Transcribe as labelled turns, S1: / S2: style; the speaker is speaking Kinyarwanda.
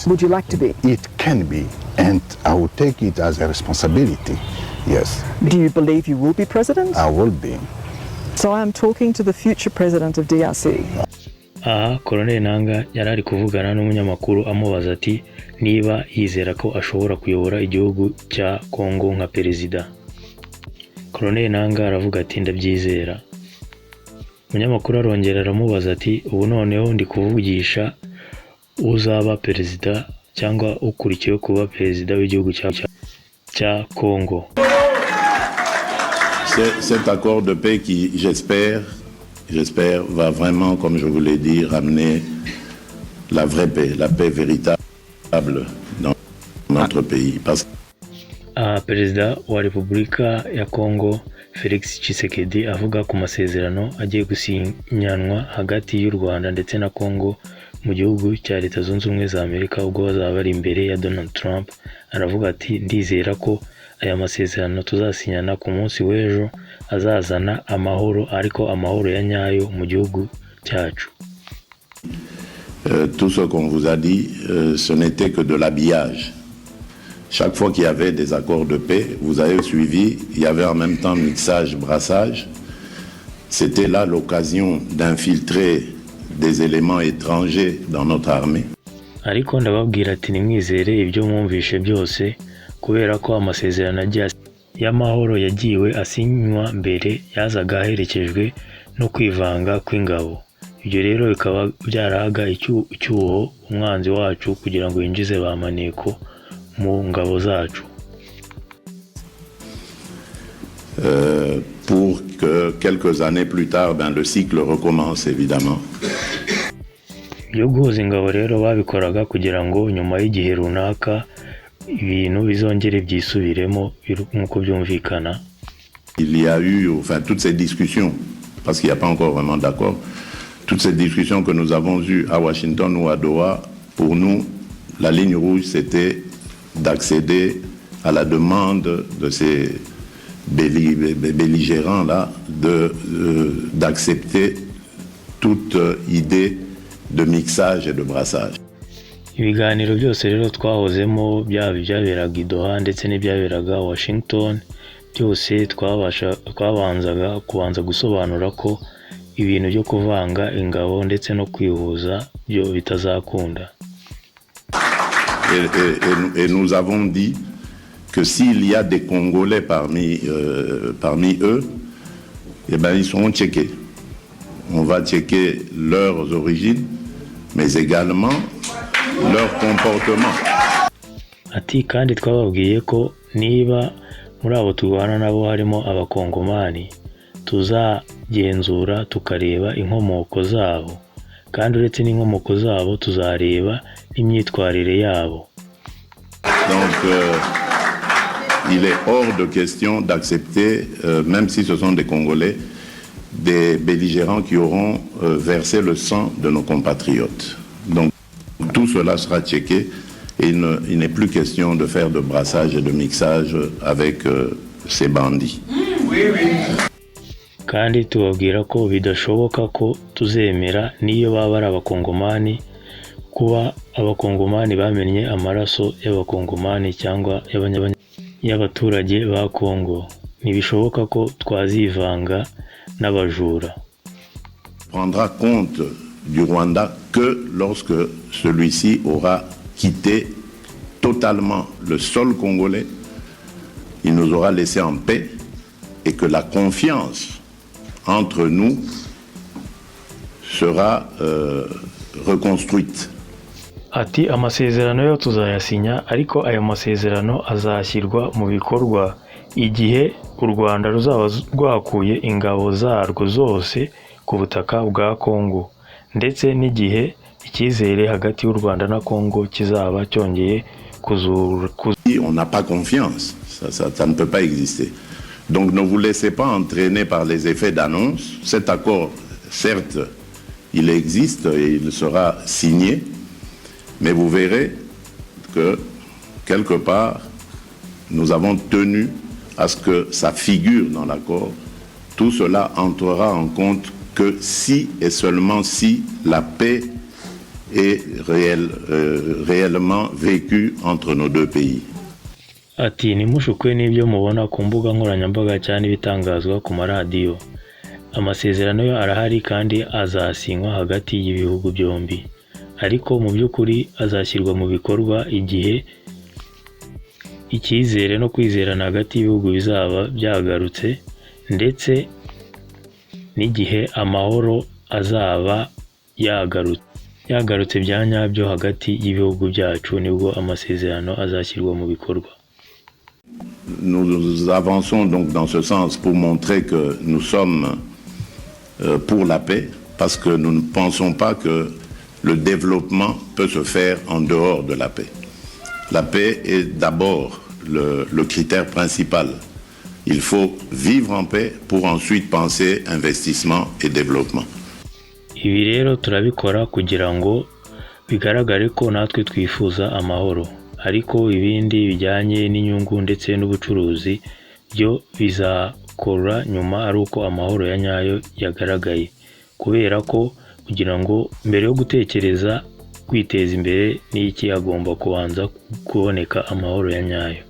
S1: it.
S2: Would you like to be?
S1: It can be, and I will take it as a responsibility. Yes.
S2: Do you believe you will be president?
S1: I will be.
S2: So I am talking to the future president of DRC.
S3: Aha Colonel Nanga yari ari kuvugana n'umunyamakuru amubaza ati niba yizera ko ashobora kuyobora igihugu cya Kongo nka perezida. Colonel Nanga aravuga ati ndabyizera. Umunyamakuru arongera aramubaza ati ubu noneho ndi kuvugisha uzaba perezida cyangwa ukurikiye kuba perezida w'igihugu cya Kongo.
S4: Cet accord de paix qui, j'espère, va vraiment, comme je vous l'ai dit, ramener la vraie paix, la paix véritable dans notre pays.
S3: Perezida wa Repubulika ya Kongo Felix Tshisekedi avuga ku masezerano agiye gusinyanwa hagati y'u Rwanda ndetse na Kongo mu gihugu cya Leta Zunze Ubumwe za Amerika ubwo bazaba bari imbere ya Donald Trump. Aravuga ati ndizera ko aya masezerano tuzasinyana ku munsi w'ejo azazana amahoro, ariko amahoro ya nyayo mu gihugu cyacu.
S4: Tout ce qu'on vous a dit, ce n'était que de l'habillage. Chaque fois qu'il y avait des accords de paix, vous avez suivi, il y avait en même temps mixage, brassage. C'était là l'occasion d'infiltrer des éléments étrangers dans notre armée.
S3: Ariko ndababwira ati nimwizere ibyo mwumvishe byose, kubera ko amasezerano y'amahoro yagiwe asinywa mbere yazaga aherekejwe no kwivanga kw'ingabo. Ibyo rero bikaba byarahaga icyuho umwanzi wacu kugira ngo yinjize ba maneko mu ngabo zacu.
S4: Pour que quelques années plus tard, le cycle recommence évidemment.
S3: Iyo guhuza ingabo rero babikoraga kugira ngo nyuma y'igihe runaka ibintu bizongere byisubiremo nk'uko byumvikana.
S4: Il y a eu, toutes ces discussions, parce qu'il n'y a pas encore vraiment d'accord, toutes ces discussions que nous avons eues à Washington ou à Doha, pour nous, la ligne rouge, c'était d'accéder à la demande de ces belligérants-là d'accepter toute idée de mixage et de brassage.
S3: Ibiganiro byose rero twahozemo byaberaga i Doha ndetse n'ibyaberaga Washington, byose twabanzaga kubanza gusobanura ko ibintu byo kuvanga ingabo ndetse no kwihuza byo bitazakunda.
S4: Et nous avons dit que s'il y a des Congolais parmi eux, eh ben ils seront checkés. On va checker leurs origines, mais également leur comportement.
S3: Ati kandi twababwiye ko niba muri abo turwana nabo harimo abakongomani, tuzagenzura tukareba inkomoko zabo, kandi uretse n'inkomoko zabo tuzareba n'imyitwarire yabo.
S4: Donc il est hors de question d'accepter, même si ce sont des Congolais, des belligérants qui auront versé le sang de nos compatriotes. Donc tout cela sera checké et il n'est plus question de faire de brassage et de mixage avec ces bandits.
S3: Kandi tubabwira ko bidashoboka ko tuzemera niyo baba ari abakongomani kuba abakongomani bamennye amaraso y'abakongomani cyangwa y'abaturage ba Kongo. Ntibishoboka ko twazivanga n'abajura.
S4: Prendra compte du Rwanda que lorsque celui-ci aura quitté totalement le sol congolais, il nous aura laissé en paix et que la confiance entre nous sera reconstruite.
S3: Ati amasezerano yo tuzayasinya, ariko ayo masezerano azashyirwa mu bikorwa igihe u Rwanda ruzaba rwakuye ingabo zarwo zose ku butaka bwa Kongo, ndetse n'igihe icyizere hagati y'u Rwanda na Kongo kizaba cyongeye kuzura.
S4: On n'a pas confiance, ça ne peut pas exister. Donc ne vous laissez pas entraîner par les effets d'annonce. Cet accord, certes, il existe et il sera signé, mais vous verrez que quelque part, nous avons tenu à ce que ça figure dans l'accord. Tout cela entrera en compte que si et seulement si la paix est réellement vécu entre nos deux pays.
S3: Ati ntimushukwe n'ibyo mubona ku mbuga nkoranyambaga cyane ibitangazwa ku maradiyo. Amasezerano yo arahari kandi azasinywa hagati y'ibihugu byombi, ariko mu by'ukuri azashyirwa mu bikorwa igihe icyizere no kwizerana hagati y'ibihugu bizaba byagarutse, ndetse n'igihe amahoro azaba yagarutse bya nyabyo hagati y'ibihugu byacu, nibwo amasezerano azashyirwa mu bikorwa.
S4: Nous avançons donc dans ce sens pour montrer que nous sommes pour la paix, parce que nous ne pensons pas que le développement peut se faire en dehors de la paix. La paix est d'abord le critère principal. Il faut vivre en paix pour ensuite penser investissement et développement.
S3: Ibi rero turabikora kugira ngo bigaragare ko natwe twifuza amahoro, ariko ibindi bijyanye n'inyungu ndetse n'ubucuruzi byo bizakora nyuma ari uko amahoro ya nyayo yagaragaye, kubera ko kugira ngo mbere yo gutekereza kwiteza imbere n'iki agomba kubanza kuboneka amahoro ya nyayo.